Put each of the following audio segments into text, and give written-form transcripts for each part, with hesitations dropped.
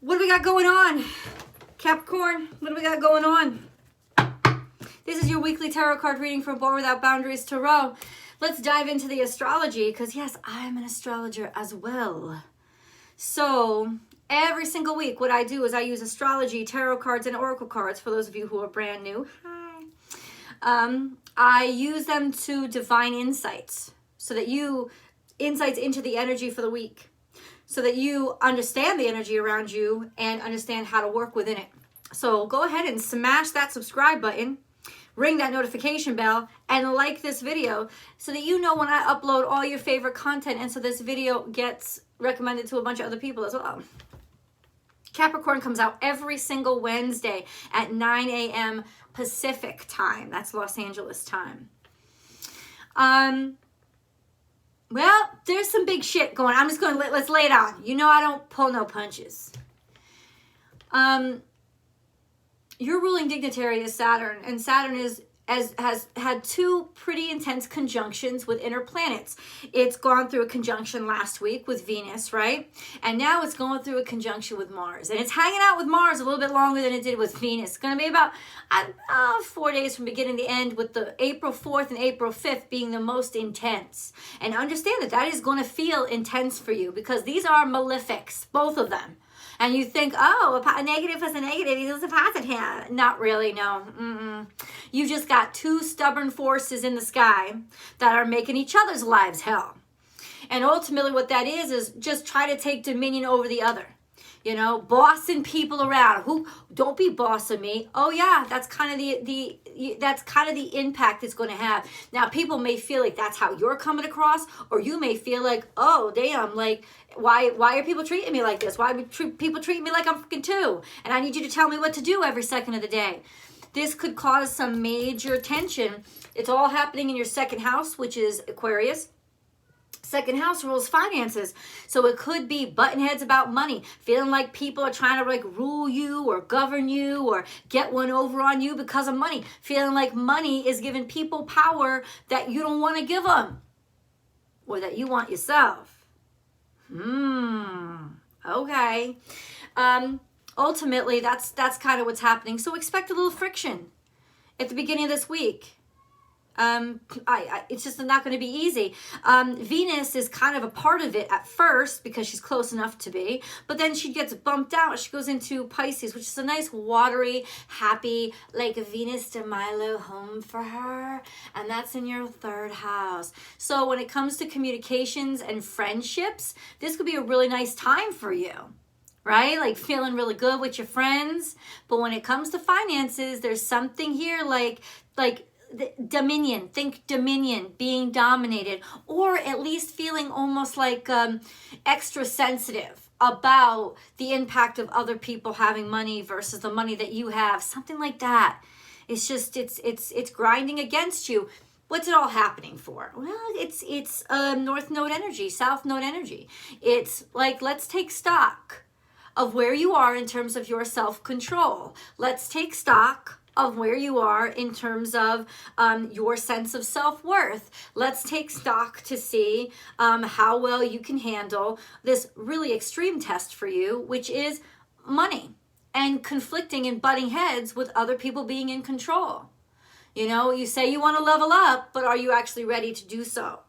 What do we got going on? Capricorn, what do we got going on? This is your weekly tarot card reading from Born Without Boundaries Tarot. Let's dive into the astrology because, yes, I am an astrologer as well. So every single week, what I do is I use astrology, tarot cards, and oracle cards for those of you who are brand new. Hi. I use them to divine insights so that insights into the energy for the week, so that you understand the energy around you and understand how to work within it. So go ahead and smash that subscribe button, ring that notification bell, and like this video so that you know when I upload all your favorite content, and so this video gets recommended to a bunch of other people as well. Capricorn comes out every single Wednesday at 9 a.m. Pacific time. That's Los Angeles time. Well, there's some big shit going on. I'm just going to let's lay it on. You know I don't pull no punches. Your ruling dignitary is Saturn, and Saturn has had two pretty intense conjunctions with inner planets. It's gone through a conjunction last week with Venus, right? And now it's going through a conjunction with Mars. And it's hanging out with Mars a little bit longer than it did with Venus. It's going to be about 4 days from beginning to end, with the April 4th and April 5th being the most intense. And understand that is going to feel intense for you because these are malefics, both of them. And you think, oh, a negative is a negative, equals a positive. Not really, no. You just got two stubborn forces in the sky that are making each other's lives hell. And ultimately what that is just try to take dominion over the other. You know, bossing people around. Who don't be bossing me. Oh yeah, that's kind of the impact it's going to have. Now people may feel like that's how you're coming across, or you may feel like, oh damn, like why are people treating me like this? Why are people treating me like I'm fucking two? And I need you to tell me what to do every second of the day. This could cause some major tension. It's all happening in your second house, which is Aquarius. Second house rules finances. So it could be button heads about money, feeling like people are trying to like rule you or govern you or get one over on you because of money. Feeling like money is giving people power that you don't want to give them or that you want yourself. Okay. Ultimately, that's kind of what's happening. So expect a little friction at the beginning of this week. It's just not going to be easy. Venus is kind of a part of it at first because she's close enough to be, but then she gets bumped out. She goes into Pisces, which is a nice watery, happy, like a Venus de Milo home for her. And that's in your third house. So when it comes to communications and friendships, this could be a really nice time for you. Right? Like feeling really good with your friends. But when it comes to finances, there's something here like dominion. Think dominion, being dominated, or at least feeling almost like extra sensitive about the impact of other people having money versus the money that you have. Something like that. It's just it's grinding against you. What's it all happening for? Well, it's North Node energy, South Node energy. It's like, let's take stock of where you are in terms of your self-control. Let's take stock of where you are in terms of your sense of self-worth. Let's take stock to see how well you can handle this really extreme test for you, which is money and conflicting and butting heads with other people being in control. You know, you say you want to level up, but are you actually ready to do so?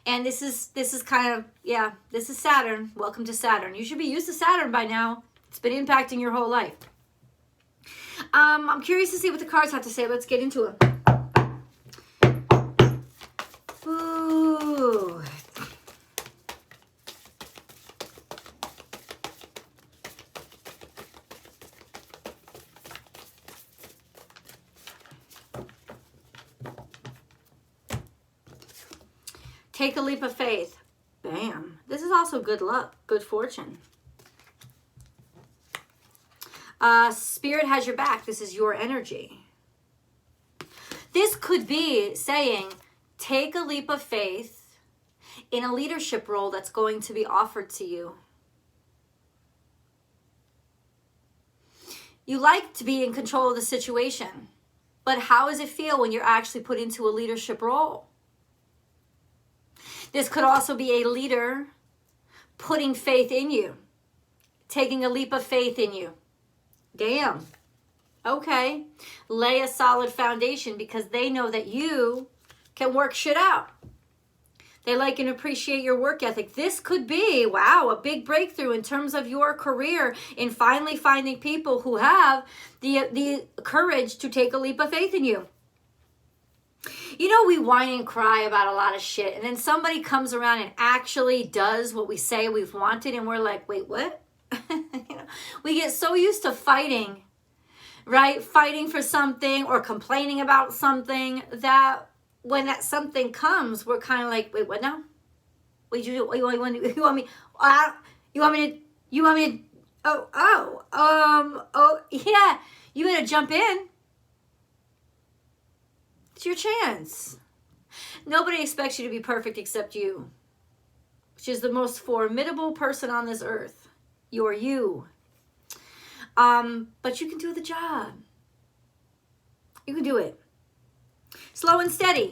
And this is kind of, yeah, this is Saturn. Welcome to Saturn. You should be used to Saturn by now. It's been impacting your whole life. I'm curious to see what the cards have to say. Let's get into them. Ooh. Take a leap of faith. Bam. This is also good luck, good fortune. Spirit has your back. This is your energy. This could be saying, take a leap of faith in a leadership role that's going to be offered to you. You like to be in control of the situation, but how does it feel when you're actually put into a leadership role? This could also be a leader putting faith in you. taking a leap of faith in you. Damn. Okay. Lay a solid foundation because they know that you can work shit out. They like and appreciate your work ethic. This could be, wow, a big breakthrough in terms of your career in finally finding people who have the courage to take a leap of faith in you. You know, we whine and cry about a lot of shit, and then somebody comes around and actually does what we say we've wanted, and we're like, wait, what? We get so used to fighting, right? Fighting for something or complaining about something that when that something comes, we're kind of like, wait, what now? What did you do? You want me? Yeah. You better jump in. It's your chance. Nobody expects you to be perfect except you, which is the most formidable person on this earth. You're you. But you can do the job. You can do it. Slow and steady.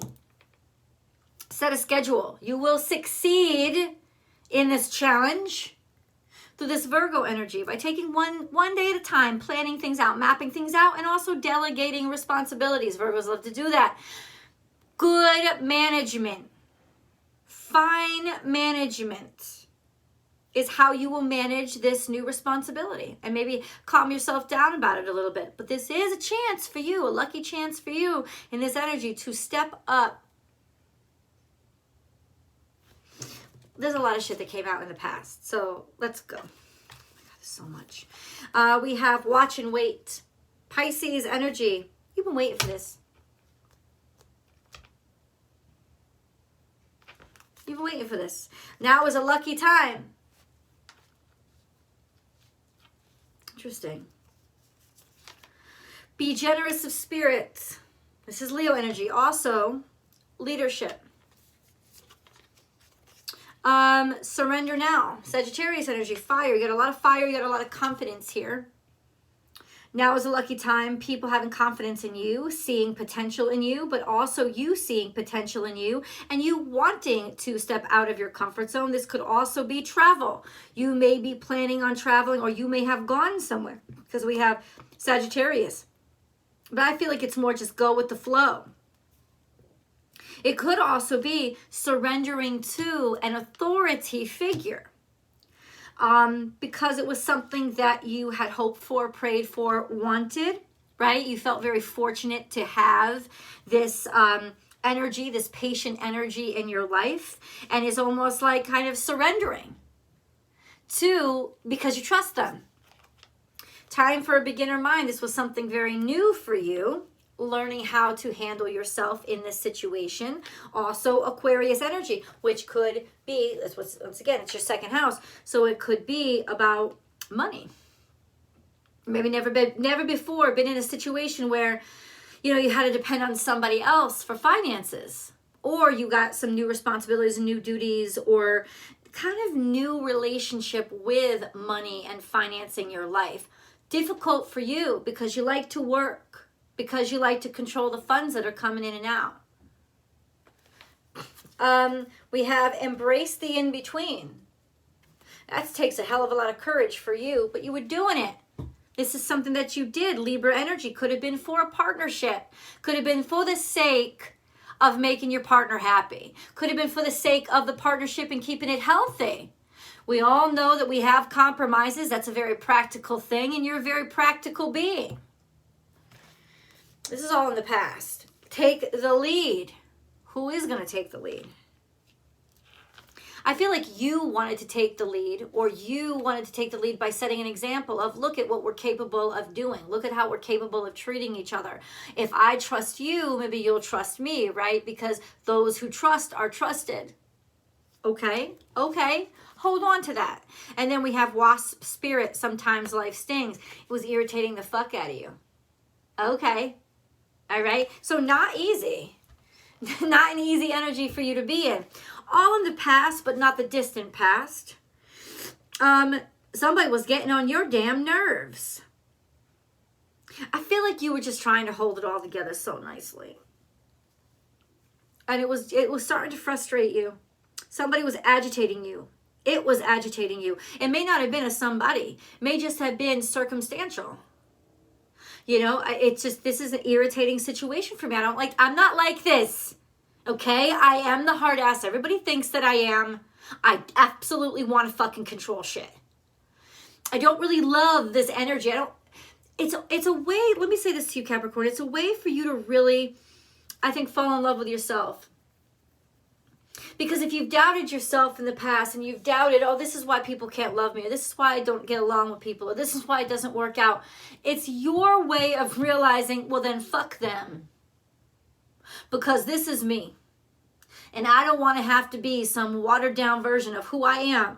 Set a schedule. You will succeed in this challenge through this Virgo energy by taking one day at a time, planning things out, mapping things out, and also delegating responsibilities. Virgos love to do that. Good management. Fine management is how you will manage this new responsibility, and maybe calm yourself down about it a little bit. But this is a chance for you, a lucky chance for you in this energy to step up. There's a lot of shit that came out in the past, so let's go. Oh my God, there's so much. We have watch and wait. Pisces energy. You've been waiting for this. You've been waiting for this. Now is a lucky time. Interesting. Be generous of spirit. This is Leo energy. Also, leadership. Surrender now. Sagittarius energy. Fire. You got a lot of fire. You got a lot of confidence here. Now is a lucky time. People having confidence in you, seeing potential in you, but also you seeing potential in you and you wanting to step out of your comfort zone. This could also be travel. You may be planning on traveling, or you may have gone somewhere because we have Sagittarius. But I feel like it's more just go with the flow. It could also be surrendering to an authority figure. Because it was something that you had hoped for, prayed for, wanted, right? You felt very fortunate to have this energy, this patient energy in your life, and is almost like kind of surrendering to, because you trust them. Time for a beginner mind. This was something very new for you, learning how to handle yourself in this situation. Also Aquarius energy, which could be, once again, it's your second house, so it could be about money. Maybe never before been in a situation where, you know, you had to depend on somebody else for finances, or you got some new responsibilities and new duties, or kind of new relationship with money and financing your life. Difficult for you because you like to work, because you like to control the funds that are coming in and out. We have embrace the in-between. That takes a hell of a lot of courage for you, but you were doing it. This is something that you did. Libra energy could have been for a partnership. Could have been for the sake of making your partner happy. Could have been for the sake of the partnership and keeping it healthy. We all know that we have compromises. That's a very practical thing, and you're a very practical being. This is all in the past. Take the lead. Who is going to take the lead? I feel like you wanted to take the lead, or you wanted to take the lead by setting an example of, look at what we're capable of doing. Look at how we're capable of treating each other. If I trust you, maybe you'll trust me, right? Because those who trust are trusted. Okay? Okay. Hold on to that. And then we have wasp spirit. Sometimes life stings. It was irritating the fuck out of you. Okay. All right. So not easy. Not an easy energy for you to be in. All in the past, but not the distant past. Somebody was getting on your damn nerves. I feel like you were just trying to hold it all together so nicely. And it was starting to frustrate you. Somebody was agitating you It was agitating you. It may not have been a somebody. It may just have been circumstantial. You know, it's just, this is an irritating situation for me. I'm not like this. Okay? I am the hard ass. Everybody thinks that I am. I absolutely want to fucking control shit. I don't really love this energy. It's a way, let me say this to you, Capricorn. It's a way for you to really, I think, fall in love with yourself. Because if you've doubted yourself in the past and you've doubted, oh, this is why people can't love me, or this is why I don't get along with people, or this is why it doesn't work out, it's your way of realizing, well, then fuck them. Because this is me. And I don't want to have to be some watered down version of who I am.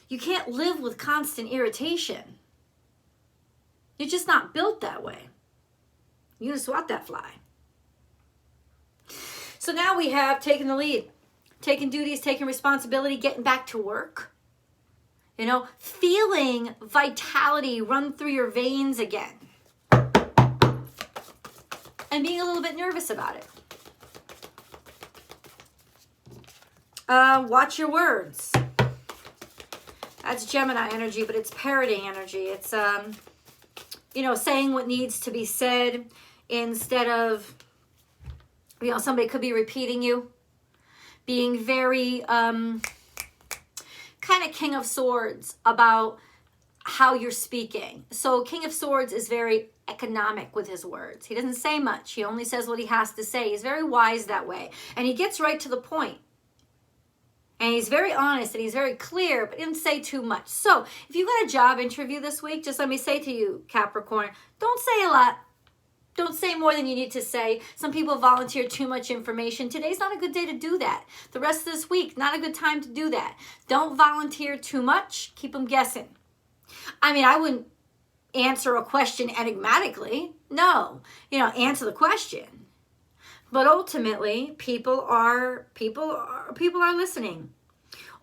You can't live with constant irritation. You're just not built that way. You're going to swat that fly. So now we have taken the lead, taking duties, taking responsibility, getting back to work. You know, feeling vitality run through your veins again. And being a little bit nervous about it. Watch your words. That's Gemini energy, but it's parroting energy. It's, you know, saying what needs to be said instead of, you know, somebody could be repeating you. Being very kind of King of Swords about how you're speaking. So King of Swords is very economic with his words. He doesn't say much. He only says what he has to say. He's very wise that way. And he gets right to the point. And he's very honest and he's very clear, but he didn't say too much. So if you got a job interview this week, just let me say to you, Capricorn, don't say a lot. Don't say more than you need to say. Some people volunteer too much information. Today's not a good day to do that. The rest of this week, not a good time to do that. Don't volunteer too much. Keep them guessing. I mean, I wouldn't answer a question enigmatically. No, you know, answer the question. But ultimately, people are listening.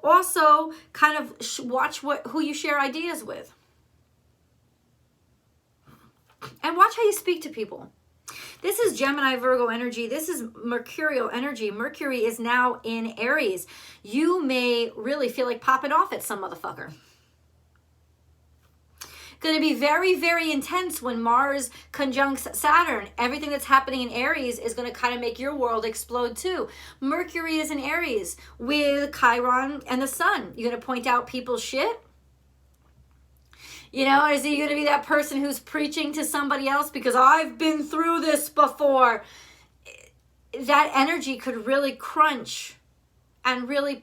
Also, kind of watch who you share ideas with. And watch how you speak to people. This is Gemini, Virgo energy. This is Mercurial energy. Mercury is now in Aries. You may really feel like popping off at some motherfucker. Going to be very, very intense when Mars conjuncts Saturn. Everything that's happening in Aries is going to kind of make your world explode too. Mercury is in Aries with Chiron and the Sun. You're going to point out people's shit. You know, is he going to be that person who's preaching to somebody else because I've been through this before? That energy could really crunch and really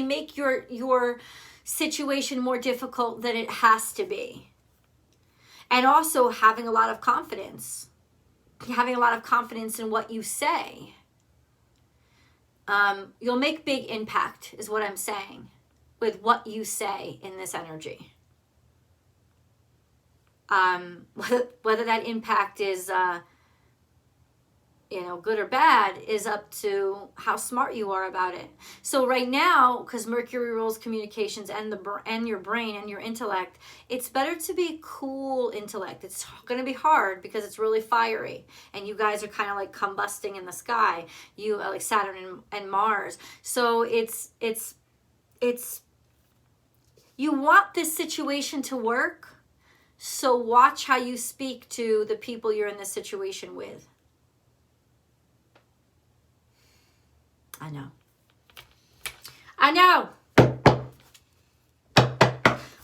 make your situation more difficult than it has to be. And also having a lot of confidence. Having a lot of confidence in what you say. You'll make big impact, is what I'm saying, with what you say in this energy. Whether that impact is, you know, good or bad is up to how smart you are about it. So right now, because Mercury rules communications and your brain and your intellect, it's better to be cool intellect. It's going to be hard because it's really fiery, and you guys are kind of like combusting in the sky. You like Saturn and Mars. So it's you want this situation to work. So watch how you speak to the people you're in this situation with. I know.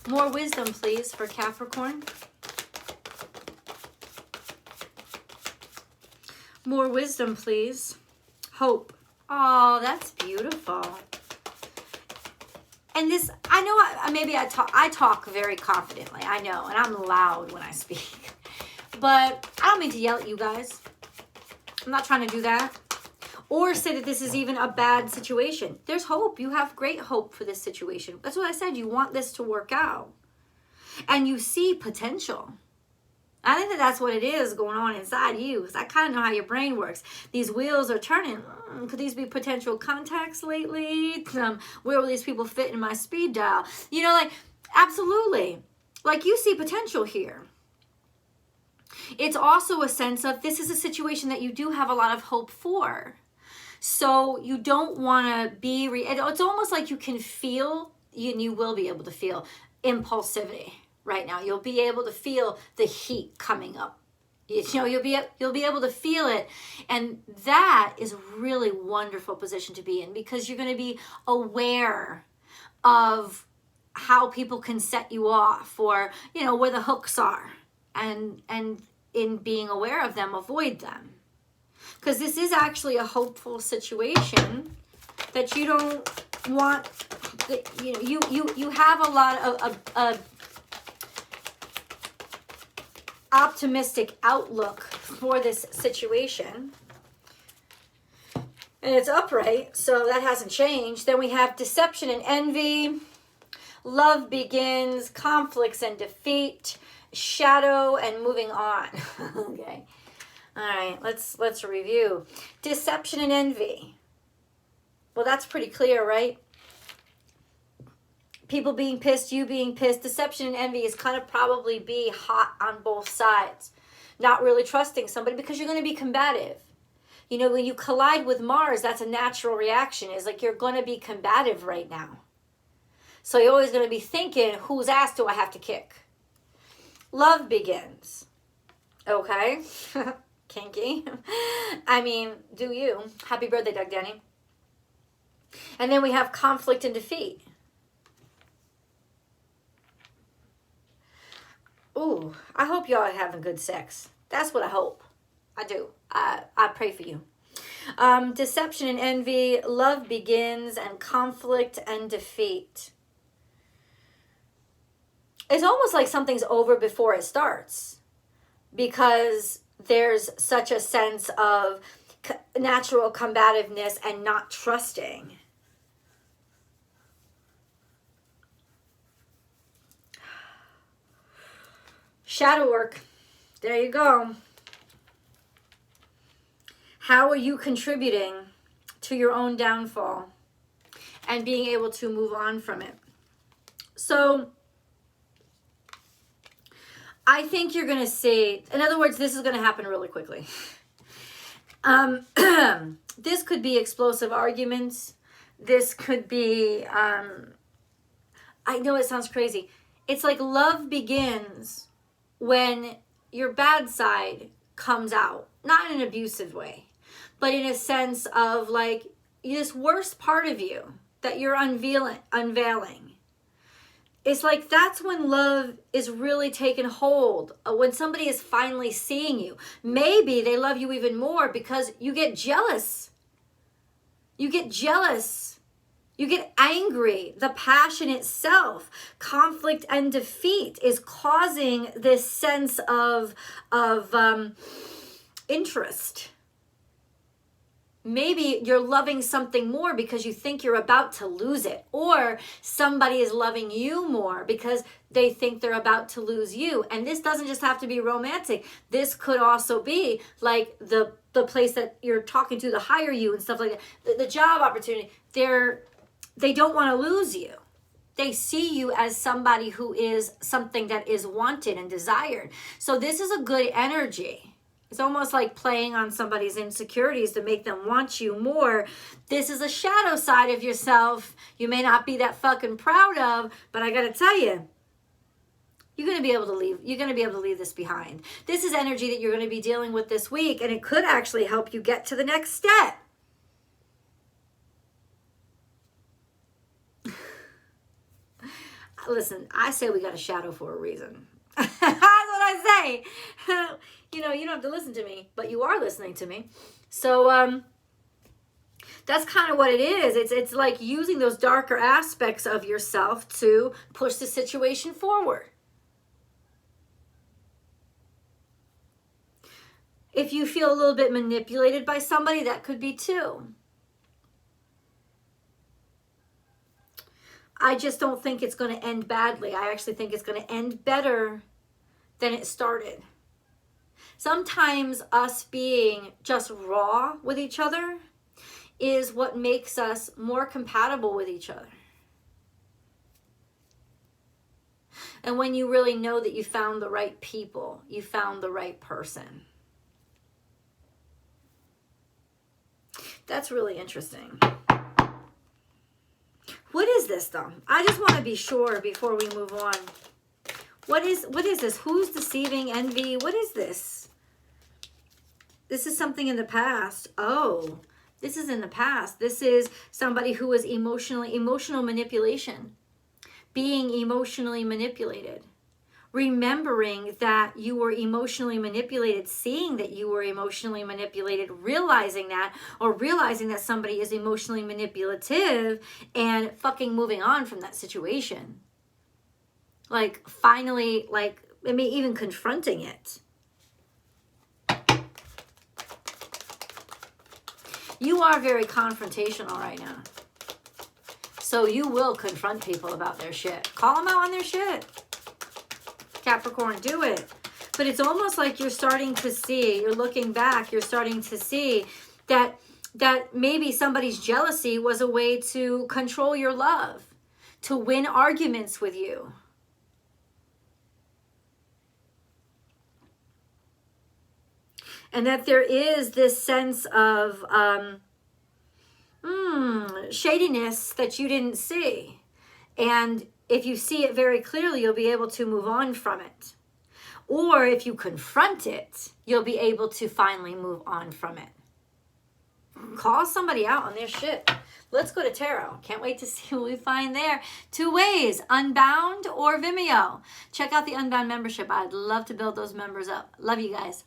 More wisdom, please, for Capricorn. More wisdom, please. Hope. Oh, that's beautiful. And this, I know, I talk very confidently. I know, and I'm loud when I speak. But I don't mean to yell at you guys. I'm not trying to do that. Or say that this is even a bad situation. There's hope. You have great hope for this situation. That's what I said. You want this to work out. And you see potential. I think that that's what it is going on inside you. Because I kind of know how your brain works. These wheels are turning. Could these be potential contacts lately? Where will these people fit in my speed dial? You know, like, absolutely. Like, you see potential here. It's also a sense of this is a situation that you do have a lot of hope for. So you don't want to be, it's almost like you can feel, and you will be able to feel impulsivity right now. You'll be able to feel the heat coming up. You know, you'll be able to feel it. And that is a really wonderful position to be in, because you're going to be aware of how people can set you off, or, you know, where the hooks are, and in being aware of them, avoid them. Because this is actually a hopeful situation that you don't want. You know, you have a lot of optimistic outlook for this situation, and it's upright, so that hasn't changed. Then we have deception and envy, love begins, conflicts and defeat, shadow, and moving on. Okay, all right, let's review. Deception and envy, well, that's pretty clear, right? People being pissed, you being pissed. Deception and envy is kind of probably be hot on both sides. Not really trusting somebody because you're going to be combative. You know, when you collide with Mars, that's a natural reaction. It's like you're going to be combative right now. So you're always going to be thinking, whose ass do I have to kick? Love begins. Okay. Kinky. I mean, do you. Happy birthday, Doug Denny. And then we have conflict and defeat. Ooh, I hope y'all are having good sex. That's what I hope. I do. I pray for you. Deception and envy, love begins, and conflict and defeat. It's almost like something's over before it starts, because there's such a sense of natural combativeness and not trusting. Shadow work. There you go. How are you contributing to your own downfall and being able to move on from it? So I think you're going to see, in other words, this is going to happen really quickly. This could be explosive arguments. This could be, I know it sounds crazy. It's like love begins when your bad side comes out, not in an abusive way, but in a sense of like this worst part of you that you're unveiling. It's like that's when love is really taking hold, when somebody is finally seeing you. Maybe they love you even more because you get jealous. You get jealous. You get angry. The passion itself, conflict and defeat, is causing this sense of interest. Maybe you're loving something more because you think you're about to lose it, or somebody is loving you more because they think they're about to lose you. And this doesn't just have to be romantic. This could also be like the place that you're talking to, the hire you and stuff like that, the job opportunity. They don't want to lose you. They see you as somebody who is something that is wanted and desired. So this is a good energy. It's almost like playing on somebody's insecurities to make them want you more. This is a shadow side of yourself you may not be that fucking proud of, but I gotta tell you, you're gonna be able to leave. You're gonna be able to leave this behind. This is energy that you're gonna be dealing with this week, and it could actually help you get to the next step. Listen, I say we got a shadow for a reason. That's what I say. You know, you don't have to listen to me, but you are listening to me. So that's kind of what it is. It's like using those darker aspects of yourself to push the situation forward. If you feel a little bit manipulated by somebody, that could be too. I just don't think it's going to end badly. I actually think it's going to end better than it started. Sometimes us being just raw with each other is what makes us more compatible with each other. And when you really know that you found the right people, you found the right person. That's really interesting. What is this, though? I just want to be sure before we move on. What is this? Who's deceiving? Envy? What is this? This is something in the past. Oh, this is in the past. This is somebody who was emotional manipulation. Being emotionally manipulated. Remembering that you were emotionally manipulated, seeing that you were emotionally manipulated, realizing that, or realizing that somebody is emotionally manipulative and fucking moving on from that situation. Like, finally, like, I mean, even confronting it. You are very confrontational right now. So you will confront people about their shit. Call them out on their shit. Capricorn, do it. But it's almost like you're starting to see, you're looking back, you're starting to see that maybe somebody's jealousy was a way to control your love, to win arguments with you. And that there is this sense of shadiness that you didn't see. And if you see it very clearly, you'll be able to move on from it. Or if you confront it, you'll be able to finally move on from it. Call somebody out on their shit. Let's go to tarot. Can't wait to see what we find there. 2 ways, Unbound or Vimeo. Check out the Unbound membership. I'd love to build those members up. Love you guys.